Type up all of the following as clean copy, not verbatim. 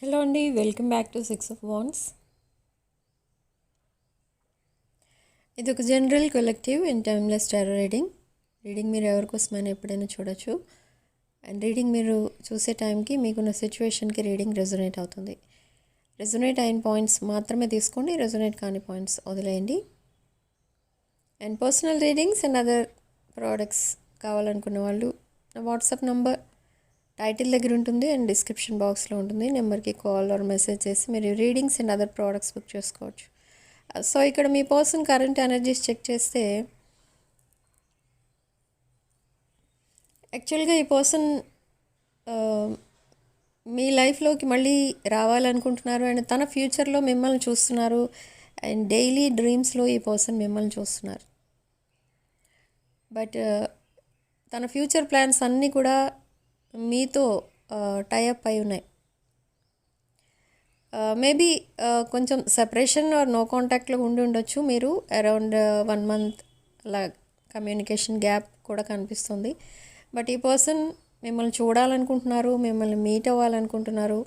Hello అండి, welcome back to 6 of Wands. ఇది ఒక general collective and timeless tarot reading మీరు ఎవరికోసమైనా ఎప్పుడైనా చూడొచ్చు. అండ్ రీడింగ్ మీరు చూసే టైంకి మీకున్న సిచ్యువేషన్కి రీడింగ్ రెజొనేట్ అవుతుంది. రెజొనేట్ అయిన పాయింట్స్ మాత్రమే తీసుకోండి, రెజొనేట్ కాని పాయింట్స్ వదిలేయండి. And personal readings and other products కావాలనుకున్న వాళ్ళు నా వాట్సాప్ నంబర్ టైటిల్ దగ్గర ఉంటుంది అండ్ డిస్క్రిప్షన్ బాక్స్లో ఉంటుంది. నెంబర్కి కాల్ ఆర్ మెసేజ్ చేసి మీరు readings and other products book చేసుకోవచ్చు. సో ఇక్కడ మీ పర్సన్ కరెంట్ ఎనర్జీస్ చెక్ చేస్తే యాక్చువల్గా ఈ పర్సన్ మీ లైఫ్లోకి మళ్ళీ రావాలనుకుంటున్నారు అండ్ తన ఫ్యూచర్లో మిమ్మల్ని చూస్తున్నారు. అండ్ డైలీ డ్రీమ్స్లో ఈ పర్సన్ మిమ్మల్ని చూస్తున్నారు. బట్ తన ఫ్యూచర్ ప్లాన్స్ అన్నీ కూడా మీతో టైఅప్ అయి ఉన్నాయి. మేబీ కొంచెం సెపరేషన్ ఆర్ నో కాంటాక్ట్లో ఉండి ఉండొచ్చు. మీరు అరౌండ్ 1 month అలా కమ్యూనికేషన్ గ్యాప్ కూడా కనిపిస్తుంది. బట్ ఈ పర్సన్ మిమ్మల్ని చూడాలనుకుంటున్నారు, మిమ్మల్ని మీట్ అవ్వాలనుకుంటున్నారు,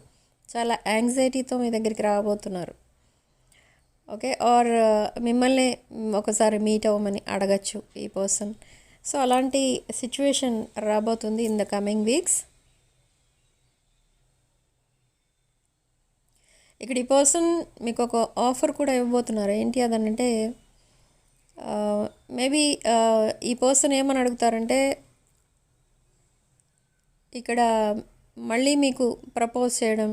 చాలా యాంగ్జైటీతో మీ దగ్గరికి రాబోతున్నారు. ఓకే, ఆర్ మిమ్మల్ని ఒకసారి మీట్ అవ్వమని అడగచ్చు ఈ పర్సన్. సో అలాంటి సిచ్యువేషన్ రాబోతుంది ఇన్ ద కమింగ్ వీక్స్. ఇక్కడ ఈ పర్సన్ మీకు ఒక ఆఫర్ కూడా ఇవ్వబోతున్నారు. ఏంటి అదనంటే మేబీ ఈ పర్సన్ ఏమని అడుగుతారంటే ఇక్కడ మళ్ళీ మీకు ప్రపోజ్ చేయడం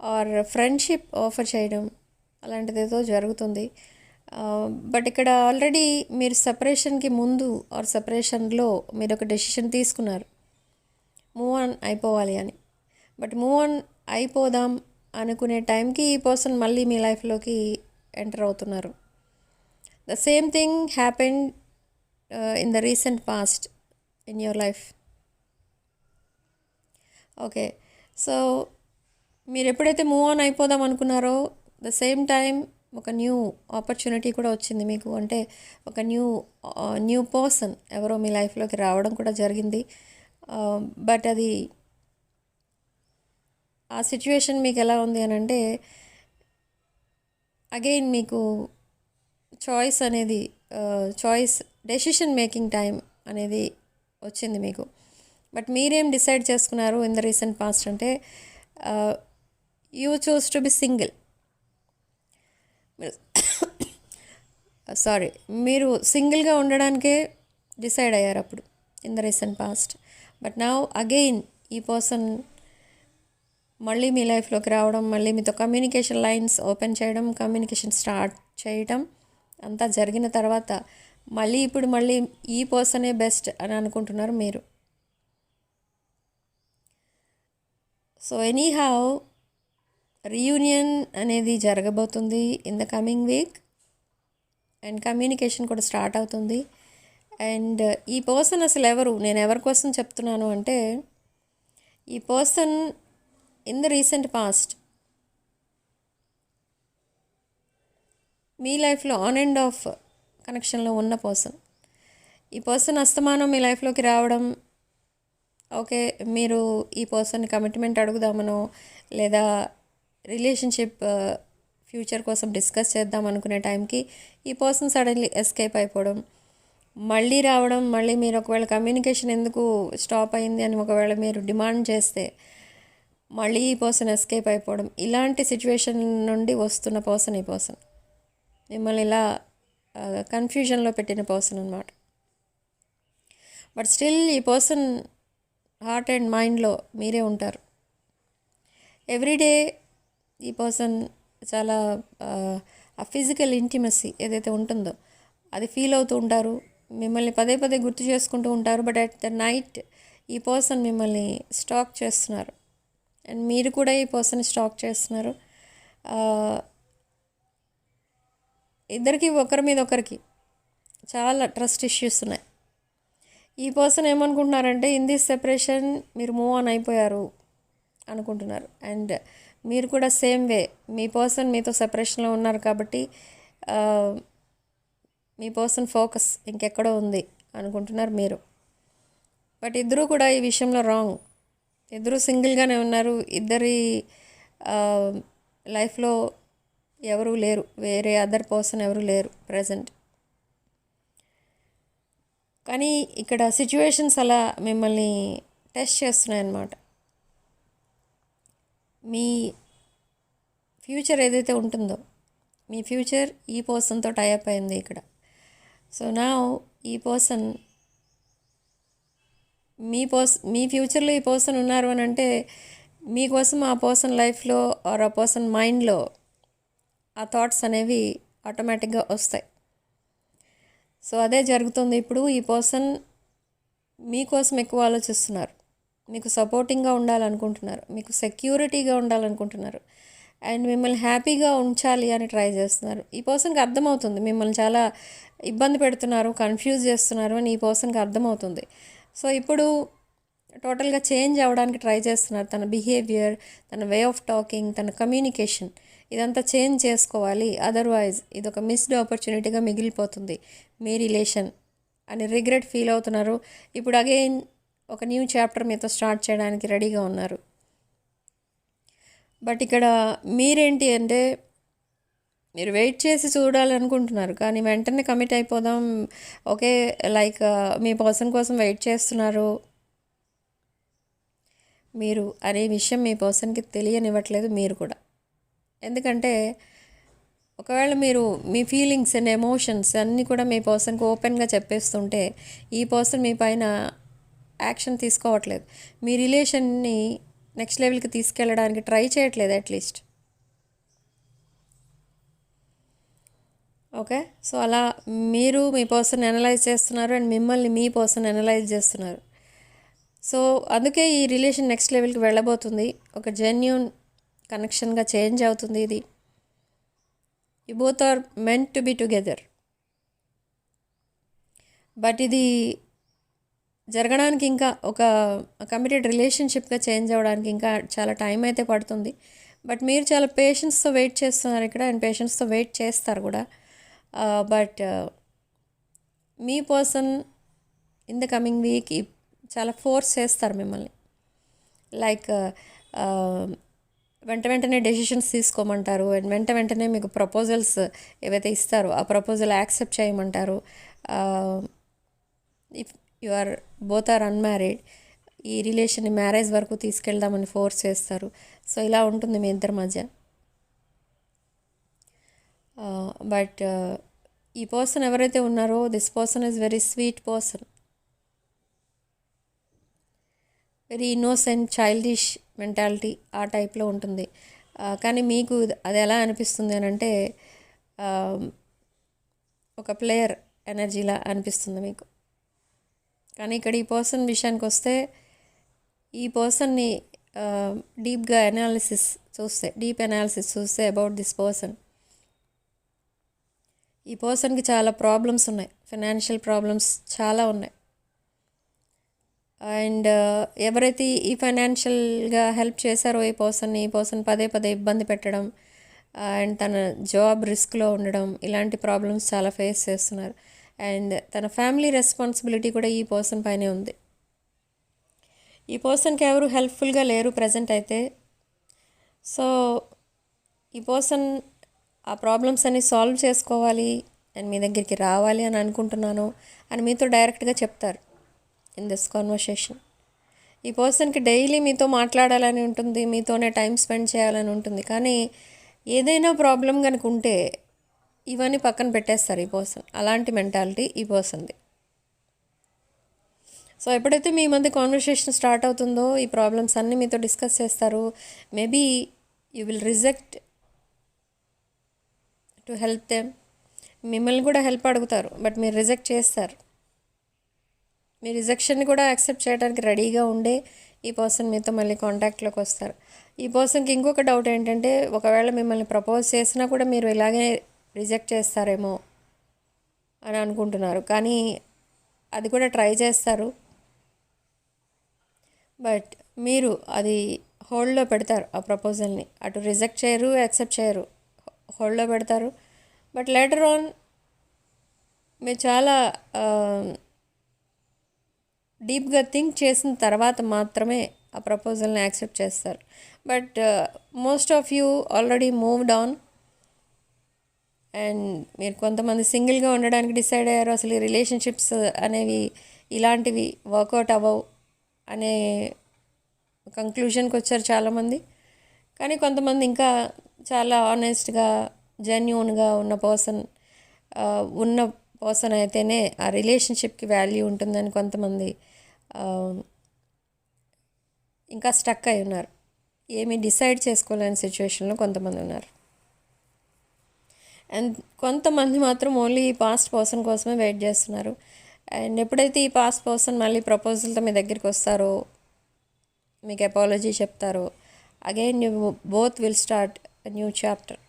ఆర్ ఫ్రెండ్షిప్ ఆఫర్ చేయడం అలాంటిది ఏదో జరుగుతుంది. బట్ ఇక్కడ ఆల్రెడీ మీరు సెపరేషన్కి ముందు ఆర్ సెపరేషన్లో మీరు ఒక డెసిషన్ తీసుకున్నారు, మూవ్ ఆన్ అయిపోవాలి అని. బట్ మూవ్ ఆన్ అయిపోదాం అనుకునే టైంకి ఈ పర్సన్ మళ్ళీ మీ లైఫ్లోకి ఎంటర్ అవుతున్నారు. The same thing happened in the recent past in your life. Okay, so మీరు ఎప్పుడైతే మూవ్ ఆన్ అయిపోదాం అనుకున్నారో ద సేమ్ టైం ఒక న్యూ ఆపర్చునిటీ కూడా వచ్చింది మీకు. అంటే ఒక న్యూ పర్సన్ ఎవరో మీ లైఫ్లోకి రావడం కూడా జరిగింది. బట్ అది ఆ సిచ్యువేషన్ మీకు ఎలా ఉంది అని అంటే అగైన్ మీకు డెసిషన్ మేకింగ్ టైం అనేది వచ్చింది మీకు. బట్ మీరేం డిసైడ్ చేసుకున్నారు ఇన్ ద రీసెంట్ పాస్ట్ అంటే you choose to be single. మీరు సింగిల్గా ఉండడానికే డిసైడ్ అయ్యారు అప్పుడు in the recent past. But now again ఈ పర్సన్ మళ్ళీ మీ లైఫ్లోకి రావడం, మళ్ళీ మీతో కమ్యూనికేషన్ లైన్స్ ఓపెన్ చేయడం, కమ్యూనికేషన్ స్టార్ట్ చేయడం అంతా జరిగిన తర్వాత మళ్ళీ ఈ పర్సనే బెస్ట్ అని అనుకుంటున్నారు మీరు. సో ఎనీహౌ రీయూనియన్ అనేది జరగబోతుంది in the coming week and communication కూడా స్టార్ట్ అవుతుంది. అండ్ ఈ పర్సన్ అసలు ఎవరు, నేను ఎవరి కోసం చెప్తున్నాను అంటే ఈ person in the recent past మీ లైఫ్లో ఆన్ అండ్ ఆఫ్ కనెక్షన్లో ఉన్న పర్సన్. ఈ పర్సన్ అస్తమానం మీ లైఫ్లోకి రావడం, ఓకే మీరు ఈ పర్సన్ కమిట్మెంట్ అడుగుదామనో లేదా రిలేషన్షిప్ ఫ్యూచర్ కోసం డిస్కస్ చేద్దాం అనుకునే టైంకి ఈ పర్సన్ సడన్లీ ఎస్కేప్ అయిపోవడం, మళ్ళీ రావడం, మళ్ళీ మీరు ఒకవేళ కమ్యూనికేషన్ ఎందుకు స్టాప్ అయింది అని ఒకవేళ మీరు డిమాండ్ చేస్తే మళ్ళీ ఈ పర్సన్ ఎస్కేప్ అయిపోవడం, ఇలాంటి సిచ్యువేషన్ నుండి వస్తున్న పర్సన్ ఈ పర్సన్. మిమ్మల్ని ఇలా కన్ఫ్యూజన్లో పెట్టిన పర్సన్ అన్నమాట. బట్ స్టిల్ ఈ పర్సన్ హార్ట్ అండ్ మైండ్లో మీరే ఉంటారు. ఎవ్రీడే ఈ పర్సన్ చాలా ఆ ఫిజికల్ ఇంటిమసీ ఏదైతే ఉంటుందో అది ఫీల్ అవుతూ ఉంటారు, మిమ్మల్ని పదే పదే గుర్తు చేసుకుంటూ ఉంటారు. బట్ అట్ ద నైట్ ఈ పర్సన్ మిమ్మల్ని స్టాక్ చేస్తున్నారు అండ్ మీరు కూడా ఈ పర్సన్ స్టాక్ చేస్తున్నారు. ఇద్దరికి ఒకరి మీద ఒకరికి చాలా ట్రస్ట్ ఇష్యూస్ ఉన్నాయి. ఈ పర్సన్ ఏమనుకుంటున్నారంటే ఇన్ దిస్ సెపరేషన్ మీరు మూవ్ ఆన్ అయిపోయారు అనుకుంటున్నారు. అండ్ మీరు కూడా సేమ్ వే మీ పర్సన్ మీతో సెపరేషన్లో ఉన్నారు కాబట్టి మీ పర్సన్ ఫోకస్ ఇంకెక్కడో ఉంది అనుకుంటున్నారు మీరు. బట్ ఇద్దరూ కూడా ఈ విషయంలో రాంగ్. ఇద్దరూ సింగిల్గానే ఉన్నారు. ఇద్దరి లైఫ్లో ఎవరూ లేరు, వేరే అదర్ పర్సన్ ఎవరు లేరు ప్రజెంట్. కానీ ఇక్కడ సిచ్యువేషన్స్ అలా మిమ్మల్ని టెస్ట్ చేస్తున్నాయి అన్నమాట. మీ ఫ్యూచర్ ఏదైతే ఉంటుందో, మీ ఫ్యూచర్ ఈ పర్సన్తో టైఅప్ అయింది ఇక్కడ. సో నా ఈ పర్సన్ మీ ఫ్యూచర్లో ఈ పర్సన్ ఉన్నారు అని అంటే మీకోసం ఆ పర్సన్ లైఫ్లో ఆర్ ఆ పర్సన్ మైండ్లో ఆ థాట్స్ అనేవి ఆటోమేటిక్గా వస్తాయి. సో అదే జరుగుతుంది ఇప్పుడు. ఈ పర్సన్ మీకోసం ఎక్కువ ఆలోచిస్తున్నారు, మీకు సపోర్టింగ్గా ఉండాలనుకుంటున్నారు, మీకు సెక్యూరిటీగా ఉండాలనుకుంటున్నారు, అండ్ మిమ్మల్ని హ్యాపీగా ఉంచాలి అని ట్రై చేస్తున్నారు. ఈ పర్సన్కి అర్థమవుతుంది మిమ్మల్ని చాలా ఇబ్బంది పెడుతున్నారు, కన్ఫ్యూజ్ చేస్తున్నారు అని ఈ పర్సన్కి అర్థమవుతుంది. సో ఇప్పుడు టోటల్గా చేంజ్ అవ్వడానికి ట్రై చేస్తున్నారు. తన బిహేవియర్, తన వే ఆఫ్ టాకింగ్, తన కమ్యూనికేషన్ ఇదంతా చేంజ్ చేసుకోవాలి, అదర్వైజ్ ఇది ఒక మిస్డ్ ఆపర్చునిటీగా మిగిలిపోతుంది మీ రిలేషన్ అని రిగ్రెట్ ఫీల్ అవుతున్నారు. ఇప్పుడు అగైన్ ఒక న్యూ చాప్టర్ మీతో స్టార్ట్ చేయడానికి రెడీగా ఉన్నారు. బట్ ఇక్కడ మీరేంటి అంటే మీరు వెయిట్ చేసి చూడాలనుకుంటున్నారు, కానీ వెంటనే కమిట్ అయిపోదాం, ఓకే లైక్ మీ పర్సన్ కోసం వెయిట్ చేస్తున్నారు మీరు అనే విషయం మీ పర్సన్కి తెలియనివ్వట్లేదు మీరు కూడా. ఎందుకంటే ఒకవేళ మీరు మీ ఫీలింగ్స్ అండ్ ఎమోషన్స్ అన్నీ కూడా మీ పర్సన్కి ఓపెన్గా చెప్పేస్తుంటే ఈ పర్సన్ మీ పైన యాక్షన్ తీసుకోవట్లేదు, మీ రిలేషన్ని నెక్స్ట్ లెవెల్కి తీసుకెళ్ళడానికి ట్రై చేయట్లేదు అట్లీస్ట్. ఓకే, సో అలా మీరు మీ పర్సన్ అనలైజ్ చేస్తున్నారు అండ్ మిమ్మల్ని మీ పర్సన్ అనలైజ్ చేస్తున్నారు. సో అందుకే ఈ రిలేషన్ నెక్స్ట్ లెవెల్కి వెళ్ళబోతుంది, ఒక జెన్యూన్ కనెక్షన్గా చేంజ్ అవుతుంది ఇది. You both are meant to be together. But ఇది జరగడానికి ఇంకా ఒక కమిటెడ్ రిలేషన్షిప్గా చేంజ్ అవ్వడానికి ఇంకా చాలా టైం అయితే పడుతుంది. బట్ మీరు చాలా పేషెన్స్తో వెయిట్ చేస్తున్నారు ఇక్కడ, అండ్ పేషెన్స్తో వెయిట్ చేస్తారు కూడా. But me person in the coming week చాలా ఫోర్స్ చేస్తారు మిమ్మల్ని, లైక్ వెంటనే డెసిషన్స్ తీసుకోమంటారు, అండ్ వెంటనే మీకు ప్రపోజల్స్ ఏవైతే ఇస్తారో ఆ ప్రపోజల్ యాక్సెప్ట్ చేయమంటారు. If you are both are unmarried, ఈ రిలేషన్ని మ్యారేజ్ వరకు తీసుకెళ్దామని ఫోర్స్ చేస్తారు. సో ఇలా ఉంటుంది మీ ఇద్దరి మధ్య. బట్ ఈ పర్సన్ ఎవరైతే ఉన్నారో this person is very sweet person, very innocent, childish mentality ఆ టైప్లో ఉంటుంది. కానీ మీకు అది ఎలా అనిపిస్తుంది అని అంటే ఒక ప్లేయర్ ఎనర్జీలా అనిపిస్తుంది మీకు. కానీ ఇక్కడ ఈ పర్సన్ విషయానికి వస్తే ఈ పర్సన్ని డీప్ అనాలిసిస్ చూస్తే అబౌట్ దిస్ పర్సన్, ఈ పర్సన్కి చాలా ప్రాబ్లమ్స్ ఉన్నాయి, ఫైనాన్షియల్ ప్రాబ్లమ్స్ చాలా ఉన్నాయి. అండ్ ఎవరైతే ఈ ఫైనాన్షియల్గా హెల్ప్ చేశారో ఈ పర్సన్ పదే ఇబ్బంది పెట్టడం అండ్ తన జాబ్ రిస్క్లో ఉండడం, ఇలాంటి ప్రాబ్లమ్స్ చాలా ఫేస్ చేస్తున్నారు. అండ్ తన ఫ్యామిలీ రెస్పాన్సిబిలిటీ కూడా ఈ పర్సన్ పైనే ఉంది. ఈ పర్సన్కి ఎవరు హెల్ప్ఫుల్గా లేరు ప్రజెంట్ అయితే. సో ఈ పర్సన్ ఆ ప్రాబ్లమ్స్ అన్ని సాల్వ్ చేసుకోవాలి అండ్ మీ దగ్గరికి రావాలి అని అనుకుంటున్నాను అని మీతో డైరెక్ట్గా చెప్తారు ఇన్ దిస్ కాన్వర్సేషన్. ఈ పర్సన్కి డైలీ మీతో మాట్లాడాలని ఉంటుంది, మీతోనే టైం స్పెండ్ చేయాలని ఉంటుంది. కానీ ఏదైనా ప్రాబ్లం కనుక ఉంటే ఇవన్నీ పక్కన పెట్టేస్తారు ఈ పర్సన్. అలాంటి మెంటాలిటీ ఈ పర్సన్ది. సో ఎప్పుడైతే మీ మధ్య కాన్వర్సేషన్ స్టార్ట్ అవుతుందో ఈ ప్రాబ్లమ్స్ అన్నీ మీతో డిస్కస్ చేస్తారు. Maybe you will reject to help them. మిమ్మల్ని కూడా హెల్ప్ అడుగుతారు, బట్ మీరు రిజెక్ట్ చేస్తారు. మీ రిజెక్షన్ని కూడా యాక్సెప్ట్ చేయడానికి రెడీగా ఉండే ఈ పర్సన్ మీతో మళ్ళీ కాంటాక్ట్లోకి వస్తారు. ఈ పర్సన్కి ఇంకొక డౌట్ ఏంటంటే ఒకవేళ మిమ్మల్ని ప్రపోజ్ చేసినా కూడా మీరు ఇలాగే రిజెక్ట్ చేస్తారేమో అని అనుకుంటున్నారు. కానీ అది కూడా ట్రై చేస్తారు, బట్ మీరు అది హోల్డ్లో పెడతారు. ఆ ప్రపోజల్ని అటు రిజెక్ట్ చేయరు, యాక్సెప్ట్ చేయరు, హోల్డ్లో పెడతారు. బట్ లేటర్ ఆన్ మీరు చాలా డీప్గా థింక్ చేసిన తర్వాత మాత్రమే ఆ ప్రపోజల్ని యాక్సెప్ట్ చేస్తారు. But most of you already moved on and మీరు కొంతమంది సింగిల్గా ఉండడానికి డిసైడ్ అయ్యారు. అసలు ఈ రిలేషన్షిప్స్ అనేవి ఇలాంటివి వర్కౌట్ అవ్వవు అనే కంక్లూషన్కి వచ్చారు చాలామంది. కానీ కొంతమంది ఇంకా చాలా ఆనెస్ట్గా జెన్యూన్గా ఉన్న పర్సన్ అయితేనే ఆ రిలేషన్షిప్కి వాల్యూ ఉంటుందని కొంతమంది ఇంకా స్టక్ అయి ఉన్నారు. ఏమీ డిసైడ్ చేసుకోలేని సిచ్యువేషన్లో కొంతమంది ఉన్నారు. అండ్ కొంతమంది మాత్రం ఓన్లీ ఈ పాస్ట్ పర్సన్ కోసమే వెయిట్ చేస్తున్నారు. అండ్ ఎప్పుడైతే ఈ పాస్ట్ పర్సన్ మళ్ళీ ప్రపోజల్తో మీ దగ్గరికి వస్తారో, మీకు అపాలజీ చెప్తారో, again you both will start new chapter.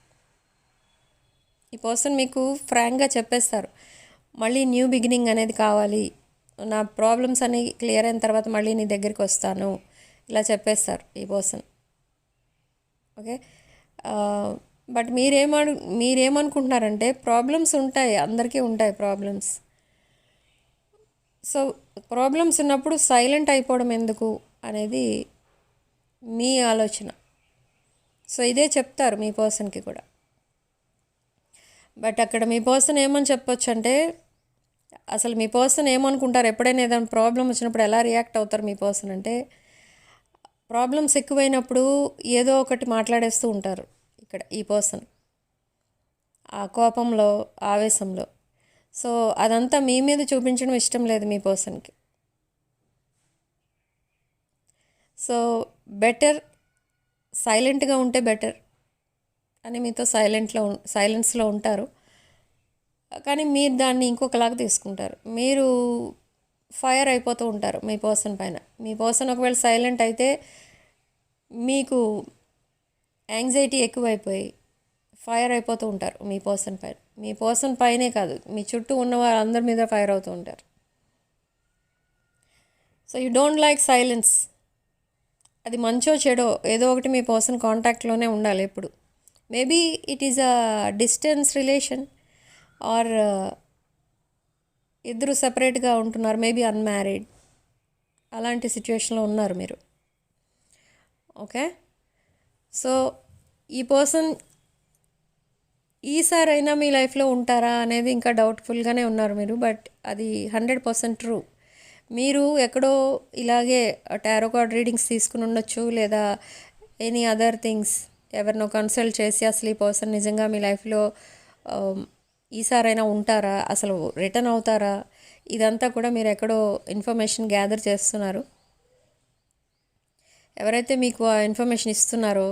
ఈ పర్సన్ మీకు ఫ్రాంక్గా చెప్పేస్తారు, మళ్ళీ న్యూ బిగినింగ్ అనేది కావాలి, నా ప్రాబ్లమ్స్ అన్నీ క్లియర్ అయిన తర్వాత మళ్ళీ నీ దగ్గరికి వస్తాను, ఇలా చెప్పేస్తారు ఈ పర్సన్. ఓకే, బట్ మీరేమనుకుంటున్నారంటే ప్రాబ్లమ్స్ ఉంటాయి, అందరికీ ఉంటాయి ప్రాబ్లమ్స్. సో ప్రాబ్లమ్స్ ఉన్నప్పుడు సైలెంట్ అయిపోవడం ఎందుకు అనేది మీ ఆలోచన. సో ఇదే చెప్తారు మీ పర్సన్కి కూడా. బట్ అక్కడ మీ పర్సన్ ఏమని చెప్పొచ్చు అంటే, అసలు మీ పర్సన్ ఏమనుకుంటారు, ఎప్పుడైనా ఏదైనా ప్రాబ్లం వచ్చినప్పుడు ఎలా రియాక్ట్ అవుతారు మీ పర్సన్ అంటే, ప్రాబ్లమ్స్ ఎక్కువైనప్పుడు ఏదో ఒకటి మాట్లాడేస్తూ ఉంటారు ఇక్కడ ఈ పర్సన్, ఆ కోపంలో, ఆవేశంలో. సో అదంతా మీ మీద చూపించడం ఇష్టం లేదు మీ పర్సన్కి. సో బెటర్ సైలెంట్గా ఉంటే బెటర్ అని మీతో సైలెన్స్లో ఉంటారు. కానీ మీరు దాన్ని ఇంకొకలాగా తీసుకుంటారు. మీరు ఫైర్ అయిపోతూ ఉంటారు మీ పర్సన్ పైన. మీ పర్సన్ ఒకవేళ సైలెంట్ అయితే మీకు యాంగ్జైటీ ఎక్కువైపోయి ఫైర్ అయిపోతూ ఉంటారు మీ పర్సన్ పైన. మీ పర్సన్ పైనే కాదు, మీ చుట్టూ ఉన్న వాళ్ళందరి మీద ఫైర్ అవుతూ ఉంటారు. So you don't like silence. అది మంచో చెడో ఏదో ఒకటి మీ పర్సన్ కాంటాక్ట్లోనే ఉండాలి ఎప్పుడు. Maybe it is a distance relation or ఇద్దరు సపరేట్గా ఉంటున్నారు, మేబీ అన్మ్యారీడ్, అలాంటి సిచ్యువేషన్లో ఉన్నారు మీరు. ఓకే, సో ఈ పర్సన్ ఈసారైనా మీ లైఫ్లో ఉంటారా అనేది ఇంకా డౌట్ఫుల్గానే ఉన్నారు మీరు. బట్ అది 100% ట్రూ. మీరు ఎక్కడో ఇలాగే టారో కార్డ్ రీడింగ్స్ తీసుకుని ఉండొచ్చు, లేదా ఎనీ అదర్ థింగ్స్ ఎవరినో కన్సల్ట్ చేసి అసలు ఈ పర్సన్ నిజంగా మీ లైఫ్లో ఈసారైనా ఉంటారా, అసలు రిటర్న్ అవుతారా, ఇదంతా కూడా మీరు ఎక్కడో ఇన్ఫర్మేషన్ గ్యాదర్ చేస్తున్నారు. ఎవరైతే మీకు ఆ ఇన్ఫర్మేషన్ ఇస్తున్నారో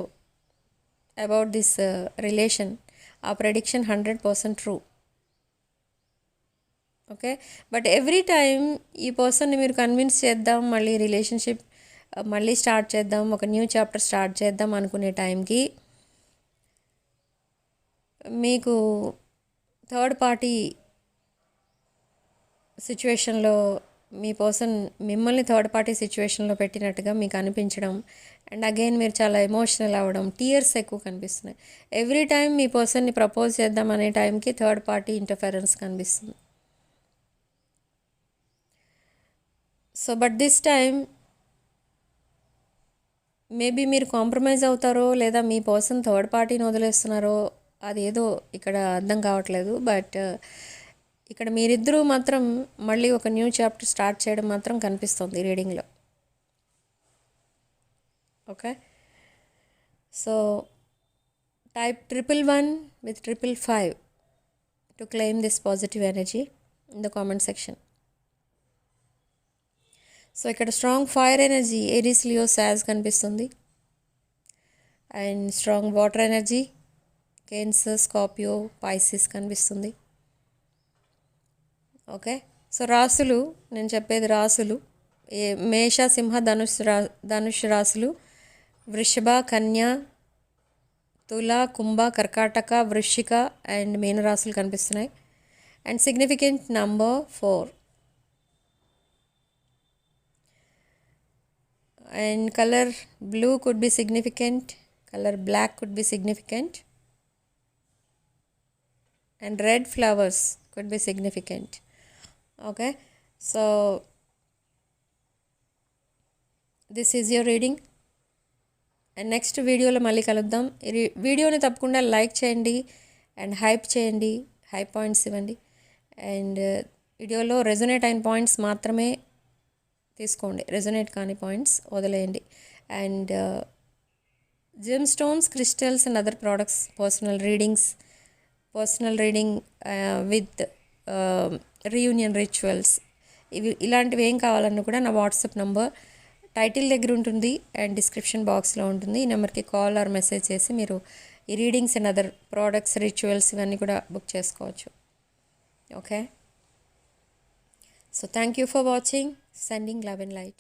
అబౌట్ దిస్ రిలేషన్, ఆ prediction 100% true. Okay, but every time ఈ పర్సన్ని మీరు కన్విన్స్ చేద్దాం, మళ్ళీ రిలేషన్షిప్ మళ్ళీ స్టార్ట్ చేద్దాం, ఒక న్యూ చాప్టర్ స్టార్ట్ చేద్దాం అనుకునే టైంకి మీకు థర్డ్ పార్టీ సిచ్యువేషన్లో మీ పర్సన్ మిమ్మల్ని థర్డ్ పార్టీ సిచ్యువేషన్లో పెట్టినట్టుగా మీకు అనిపించడం, అండ్ అగైన్ మీరు చాలా ఎమోషనల్ అవ్వడం, టీయర్స్ ఎక్కువ కనిపిస్తున్నాయి. ఎవ్రీ టైం మీ పర్సన్ని ప్రపోజ్ చేద్దాం అనే టైంకి థర్డ్ పార్టీ ఇంటర్ఫరెన్స్ కనిపిస్తుంది. So but this time maybe మీరు కాంప్రమైజ్ అవుతారో, లేదా మీ పర్సన్ థర్డ్ పార్టీని వదిలేస్తున్నారో, అదేదో ఇక్కడ అర్థం కావట్లేదు. బట్ ఇక్కడ మీరిద్దరూ మాత్రం మళ్ళీ ఒక న్యూ చాప్టర్ స్టార్ట్ చేయడం మాత్రం కనిపిస్తుంది రీడింగ్లో. Okay, so type 111 with 555 to claim this positive energy in the comment section. So ఇక్కడ strong fire energy Aries, Leo, Sag కనిపిస్తుంది. And strong water energy Cancer, Scorpio, Pisces కనిపిస్తుంది. ఓకే, సో రాసులు, నేను చెప్పేది రాసులు మేష, సింహ, ధనుష్ రాసులు, వృషభ, కన్య, తుల, కుంభ, కర్కాటక, వృశ్చిక అండ్ మీన రాసులు కనిపిస్తున్నాయి. And significant number 4. And color blue could be significant, color black could be significant, and red flowers could be significant. Okay, so this is your reading. And next వీడియోలో మళ్ళీ కలుద్దాం. వీడియోని తప్పకుండా లైక్ చేయండి అండ్ హైప్ చేయండి, hype points ఇవ్వండి. And వీడియోలో resonate అయిన పాయింట్స్ మాత్రమే తీసుకోండి, రెజొనేట్ కాని పాయింట్స్ వదిలేయండి. And gem stones, crystals and other products, personal reading with reunion rituals, ఇలాంటివి ఏం కావాలన్నా కూడా నా వాట్సాప్ నంబర్ టైటిల్ దగ్గర ఉంటుంది అండ్ డిస్క్రిప్షన్ బాక్స్లో ఉంటుంది. ఈ నెంబర్కి కాల్ ఆర్ మెసేజ్ చేసి మీరు ఈ readings and other products, rituals ఇవన్నీ కూడా బుక్ చేసుకోవచ్చు. Okay, so thank you for watching. Sending love and light.